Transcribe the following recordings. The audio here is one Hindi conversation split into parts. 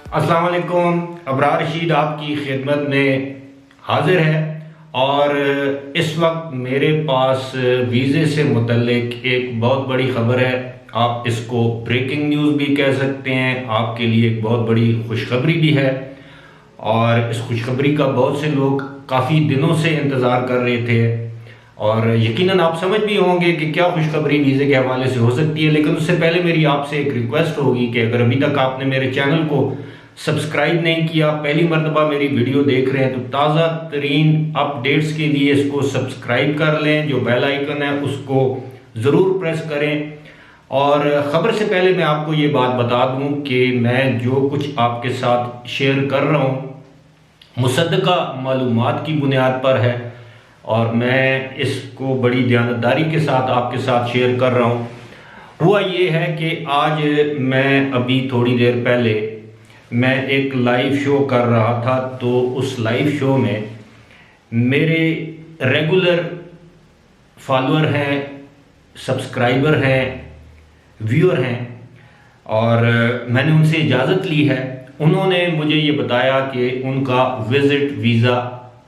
अस्सलाम वालेकुम। अबरार रशीद आपकी खिदमत में हाजिर है और इस वक्त मेरे पास वीज़े से मुतल्लिक एक बहुत बड़ी ख़बर है। आप इसको ब्रेकिंग न्यूज़ भी कह सकते हैं, आपके लिए एक बहुत बड़ी खुशखबरी भी है। और इस खुशखबरी का बहुत से लोग काफ़ी दिनों से इंतज़ार कर रहे थे और यकीनन आप समझ भी होंगे कि क्या खुशखबरी वीज़े के हवाले से हो सकती है। लेकिन उससे पहले मेरी आपसे एक रिक्वेस्ट होगी कि अगर अभी तक आपने मेरे चैनल को सब्सक्राइब नहीं किया, पहली मरतबा मेरी वीडियो देख रहे हैं, तो ताज़ा तरीन अपडेट्स के लिए इसको सब्सक्राइब कर लें। जो बेल आइकन है उसको ज़रूर प्रेस करें। और ख़बर से पहले मैं आपको ये बात बता दूं कि मैं जो कुछ आपके साथ शेयर कर रहा हूँ मुसद्दक़ा मालूमात की बुनियाद पर है और मैं इसको बड़ी दयानतदारी के साथ आपके साथ शेयर कर रहा हूँ। हुआ ये है कि आज मैं अभी थोड़ी देर पहले मैं एक लाइव शो कर रहा था, तो उस लाइव शो में मेरे रेगुलर फॉलोअर हैं, सब्सक्राइबर हैं, व्यूअर हैं और मैंने उनसे इजाज़त ली है। उन्होंने मुझे ये बताया कि उनका विज़िट वीज़ा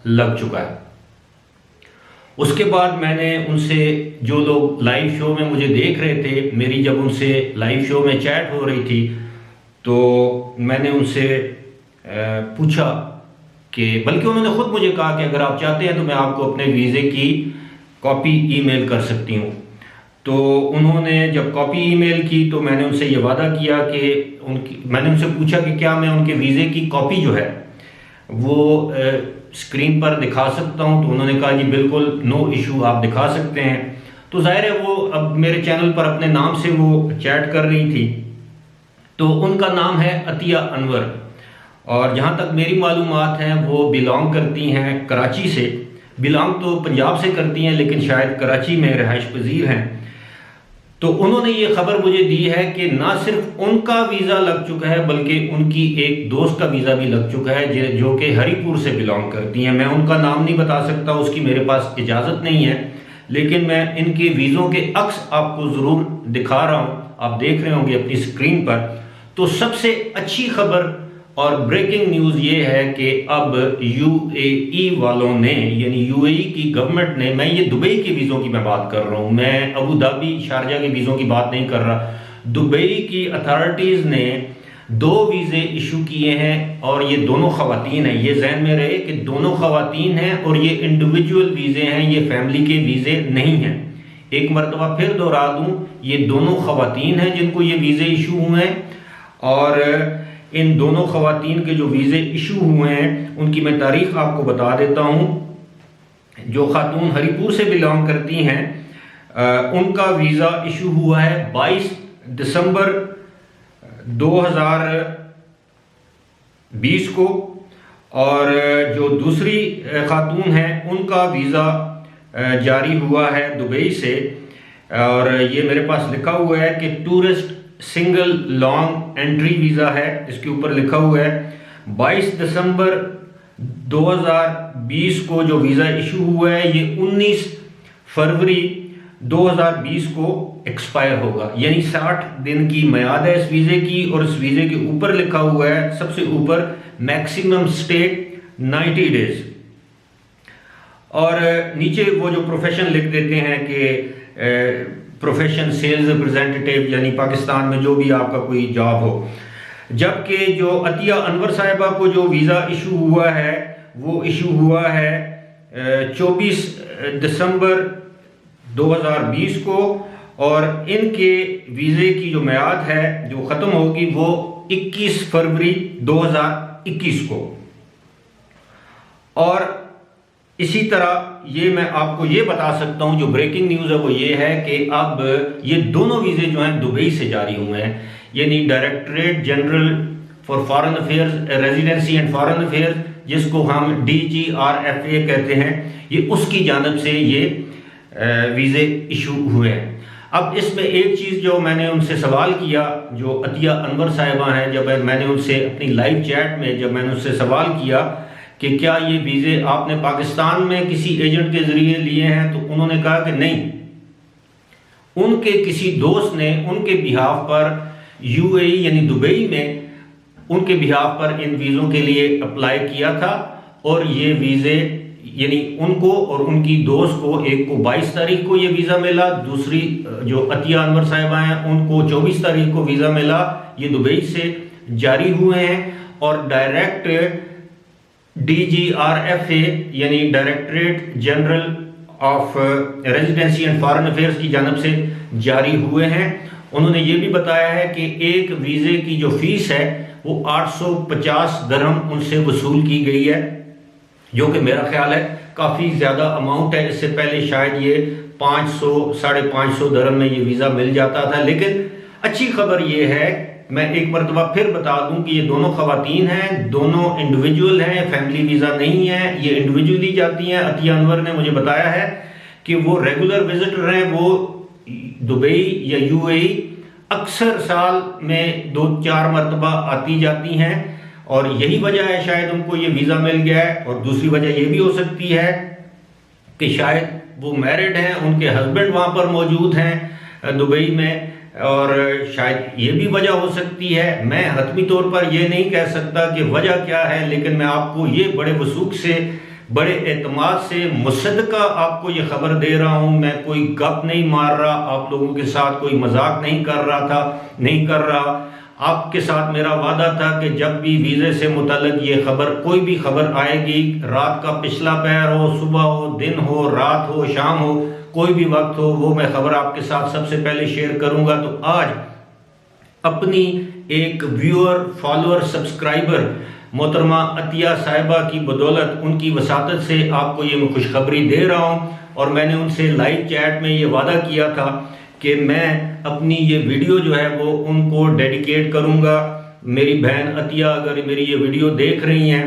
लग चुका है। उसके बाद मैंने उनसे, जो लोग लाइव शो में मुझे देख रहे थे, मेरी जब उनसे लाइव शो में चैट हो रही थी तो मैंने उनसे पूछा कि, बल्कि उन्होंने ख़ुद मुझे कहा कि अगर आप चाहते हैं तो मैं आपको अपने वीज़े की कॉपी ईमेल कर सकती हूँ। तो उन्होंने जब कॉपी ईमेल की तो मैंने उनसे ये वादा किया कि मैंने उनसे पूछा कि क्या मैं उनके वीज़े की कॉपी जो है वो स्क्रीन पर दिखा सकता हूँ। तो उन्होंने कहा जी बिल्कुल, नो इशू, आप दिखा सकते हैं। तो ज़ाहिर है वो अब मेरे चैनल पर अपने नाम से वो चैट कर रही थी। तो उनका नाम है अतिया अनवर और जहाँ तक मेरी मालूमात हैं वो बिलोंग करती हैं कराची से। बिलोंग तो पंजाब से करती हैं लेकिन शायद कराची में रहाइश पजीर हैं। तो उन्होंने ये खबर मुझे दी है कि ना सिर्फ उनका वीज़ा लग चुका है बल्कि उनकी एक दोस्त का वीज़ा भी लग चुका है जो कि हरीपुर से बिलोंग करती हैं। मैं उनका नाम नहीं बता सकता, उसकी मेरे पास इजाज़त नहीं है, लेकिन मैं इनके वीज़ों के अक्स आपको ज़रूर दिखा रहा हूँ, आप देख रहे होंगे अपनी स्क्रीन पर। तो सबसे अच्छी खबर और ब्रेकिंग न्यूज़ ये है कि अब यूएई वालों ने, यानी यूएई की गवर्नमेंट ने, मैं ये दुबई के वीज़ों की मैं बात कर रहा हूँ, मैं अबू धाबी शारजा के वीज़ों की बात नहीं कर रहा। दुबई की अथॉरिटीज़ ने 2 वीज़े इशू किए हैं और ये दोनों ख़वातीन हैं। ये जहन में रहे कि दोनों ख़वातीन हैं और ये इंडिविजुअल वीज़े हैं, ये फैमिली के वीज़े नहीं हैं। एक मरतबा फिर दोहरा दूँ, ये दोनों ख़वातीन हैं जिनको ये वीज़े इशू हुए हैं और इन दोनों ख़वातीन के जो वीज़े इशू हुए हैं उनकी मैं तारीख़ आपको बता देता हूँ। जो खातून हरीपुर से बिलोंग करती हैं उनका वीज़ा इशू हुआ है 22 दिसंबर 2020 को और जो दूसरी खातून हैं उनका वीज़ा जारी हुआ है दुबई से और ये मेरे पास लिखा हुआ है कि tourist single long entry visa है। इसके ऊपर लिखा हुआ है 22 दिसंबर 2020 को जो वीज़ा इशू हुआ है ये 19 फरवरी 2020 को एक्सपायर होगा, यानी 60 दिन की मियाद है इस वीज़े की। और इस वीज़े के ऊपर लिखा हुआ है सबसे ऊपर मैक्सिमम स्टे 90 डेज और नीचे वो जो प्रोफेशन लिख देते हैं कि प्रोफेशन सेल्स रिप्रेजेंटेटिव, यानी पाकिस्तान में जो भी आपका कोई जॉब हो। जबकि जो अतिया अनवर साहिबा को जो वीज़ा इशू हुआ है वो इशू हुआ है 24 दिसंबर 2020 को और इनके वीज़े की जो मियाद है जो ख़त्म होगी वो 21 फरवरी 2021 को। और इसी तरह ये मैं आपको ये बता सकता हूँ, जो ब्रेकिंग न्यूज़ है वो ये है कि अब ये दोनों वीज़े जो हैं दुबई से जारी हुए हैं, यानी directorate general for foreign affairs, residency and foreign affairs, जिसको हम DGRFA कहते हैं, ये उसकी जानब से ये वीज़े इशू हुए हैं। अब इसमें एक चीज़ जो मैंने उनसे सवाल किया, जो अतिया अनवर साहिबा हैं, जब मैंने उनसे अपनी लाइव चैट में जब मैंने उससे सवाल किया कि क्या ये वीज़े आपने पाकिस्तान में किसी एजेंट के ज़रिए लिए हैं, तो उन्होंने कहा कि नहीं, उनके किसी दोस्त ने उनके बिहाफ पर यूएई यानी दुबई में उनके बिहाफ पर इन वीज़ों के लिए अप्लाई किया था और ये वीज़े यानी उनको और उनकी दोस्त को, एक को 22 तारीख को ये वीज़ा मिला, दूसरी जो अतिया अनवर साहिबा हैं उनको 24 तारीख को वीज़ा मिला। ये दुबई से जारी हुए हैं और डायरेक्ट DGRFA यानी directorate general of residency and foreign affairs की जानब से जारी हुए हैं। उन्होंने ये भी बताया है कि एक वीज़े की जो फीस है वो 850 दिरहम उनसे वसूल की गई है, जो कि मेरा ख्याल है काफ़ी ज़्यादा अमाउंट है। इससे पहले शायद ये 500 550 दिरहम में ये वीज़ा मिल जाता था। लेकिन अच्छी खबर ये है, मैं एक मरतबा फिर बता दूं कि ये दोनों खवातीन हैं, दोनों इंडिविजुअल हैं, फैमिली वीज़ा नहीं है, ये इंडिविजुअली जाती हैं। अतिया अनवर ने मुझे बताया है कि वो रेगुलर विजिटर हैं, वो दुबई या UAE अक्सर साल में 2-4 मरतबा आती जाती हैं और यही वजह है शायद उनको ये वीज़ा मिल गया है। और दूसरी वजह ये भी हो सकती है कि शायद वो मैरिड हैं, उनके हस्बैंड वहाँ पर मौजूद हैं दुबई में, और शायद ये भी वजह हो सकती है। मैं हतमी तौर पर ये नहीं कह सकता कि वजह क्या है, लेकिन मैं आपको ये बड़े वसूख से, बड़े एतमाद से मुसद्दका आपको ये खबर दे रहा हूँ। मैं कोई गप नहीं मार रहा, आप लोगों के साथ कोई मजाक नहीं कर रहा। आपके साथ मेरा वादा था कि जब भी वीज़े से मुतल्लिक ये खबर, कोई भी खबर आएगी, रात का पिछला पहर हो, सुबह हो, दिन हो, रात हो, शाम हो, कोई भी वक्त हो, वो मैं खबर आपके साथ सबसे पहले शेयर करूंगा। तो आज अपनी एक व्यूअर, फॉलोअर, सब्सक्राइबर मोहतरमा अतिया साहिबा की बदौलत, उनकी वसातत से आपको ये मैं खुशखबरी दे रहा हूँ। और मैंने उनसे लाइव चैट में ये वादा किया था कि मैं अपनी ये वीडियो जो है वो उनको डेडिकेट करूँगा। मेरी बहन अतिया अगर मेरी ये वीडियो देख रही हैं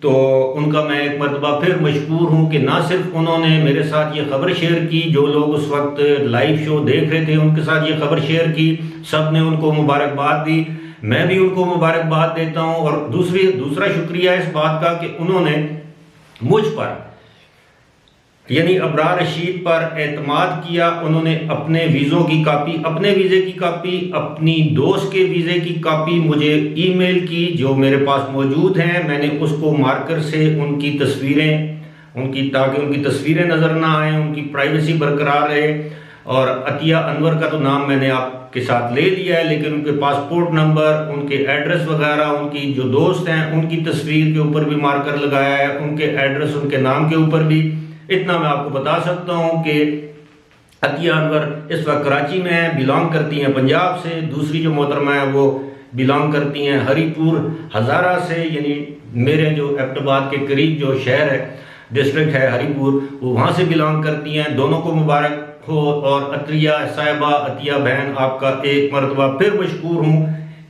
तो उनका मैं एक मरतबा फिर मशकूर हूँ कि ना सिर्फ उन्होंने मेरे साथ ये खबर शेयर की, जो लोग उस वक्त लाइव शो देख रहे थे उनके साथ ये खबर शेयर की, सब ने उनको मुबारकबाद दी, मैं भी उनको मुबारकबाद देता हूँ। और दूसरा शुक्रिया इस बात का कि उन्होंने मुझ पर यानी अबरार रशीद पर एतमाद किया। उन्होंने अपने वीज़ों की कापी, अपने वीज़े की कापी, अपनी दोस्त के वीज़े की कापी मुझे ईमेल की, जो मेरे पास मौजूद हैं। मैंने उसको मार्कर से उनकी तस्वीरें, ताकि उनकी तस्वीरें नज़र ना आए, उनकी प्राइवेसी बरकरार रहे। और अतिया अनवर का तो नाम मैंने आपके साथ ले लिया है, लेकिन उनके पासपोर्ट नंबर, उनके एड्रेस वगैरह, उनकी जो दोस्त हैं उनकी तस्वीर के ऊपर भी मार्कर लगाया है, उनके एड्रेस, उनके नाम के ऊपर भी। इतना मैं आपको बता सकता हूँ कि अतिया अनवर इस वक्त कराची में है, बिलोंग करती हैं पंजाब से। दूसरी जो मोहतरमा है वो बिलोंग करती हैं हरीपुर हज़ारा से, यानी मेरे जो एबटाबाद के करीब जो शहर है, डिस्ट्रिक्ट है हरीपुर, वो वहाँ से बिलोंग करती हैं। दोनों को मुबारक हो। और अतिया साहिबा, अतिया बहन, आपका एक मरतबा फिर मशकूर हूँ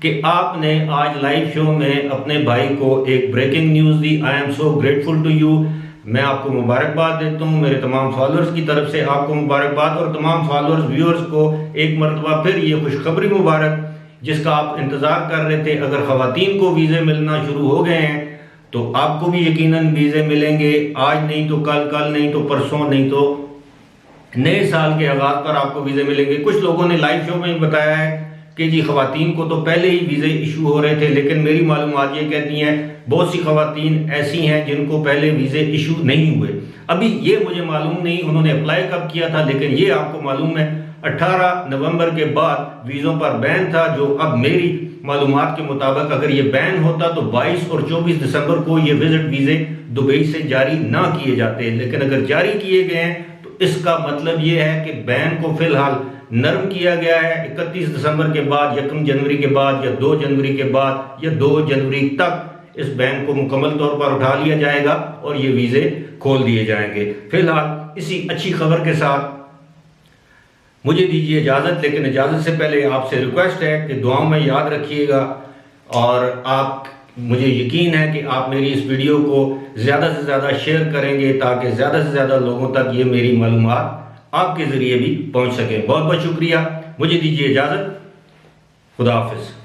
कि आपने आज लाइव शो में अपने भाई को एक ब्रेकिंग न्यूज़ दी। I am so grateful to you. मैं आपको मुबारकबाद देता हूँ, मेरे तमाम फॉलोअर्स की तरफ से आपको मुबारकबाद, और तमाम फॉलोअर्स, व्यूअर्स को एक मरतबा फिर ये खुशखबरी मुबारक जिसका आप इंतज़ार कर रहे थे। अगर ख़वातीन को वीज़े मिलना शुरू हो गए हैं तो आपको भी यकीनन वीज़े मिलेंगे, आज नहीं तो कल, कल नहीं तो परसों, नहीं तो नए साल के आगाज़ पर आपको वीज़े मिलेंगे। कुछ लोगों ने लाइव शो में बताया है कि जी ख़वातीन को तो पहले ही वीज़े इशू हो रहे थे, लेकिन मेरी मालूमात ये कहती हैं बहुत सी ख़वातीन ऐसी हैं जिनको पहले वीज़े इशू नहीं हुए। अभी ये मुझे मालूम नहीं उन्होंने अप्लाई कब किया था, लेकिन ये आपको मालूम है 18 नवंबर के बाद वीज़ों पर बैन था, जो अब मेरी मालूमात के मुताबिक अगर ये बैन होता तो 22 और 24 दिसंबर को ये विजिट वीज़े दुबई से जारी ना किए जाते। लेकिन अगर जारी किए गए हैं तो इसका मतलब ये है कि बैन को फ़िलहाल नरम किया गया है। 31 दिसंबर के बाद, 1 जनवरी के बाद, या 2 जनवरी के बाद, या 2 जनवरी तक इस बैन को मुकम्मल तौर पर उठा लिया जाएगा और ये वीज़े खोल दिए जाएंगे। फिलहाल इसी अच्छी खबर के साथ मुझे दीजिए इजाज़त, लेकिन इजाज़त से पहले आपसे रिक्वेस्ट है कि दुआओं में याद रखिएगा। और आप, मुझे यकीन है कि आप मेरी इस वीडियो को ज़्यादा से ज़्यादा शेयर करेंगे ताकि ज़्यादा से ज़्यादा लोगों तक ये मेरी मालूमात आपके ज़रिए भी पहुँच सके। बहुत बहुत शुक्रिया, मुझे दीजिए इजाज़त, खुदा हाफिज़।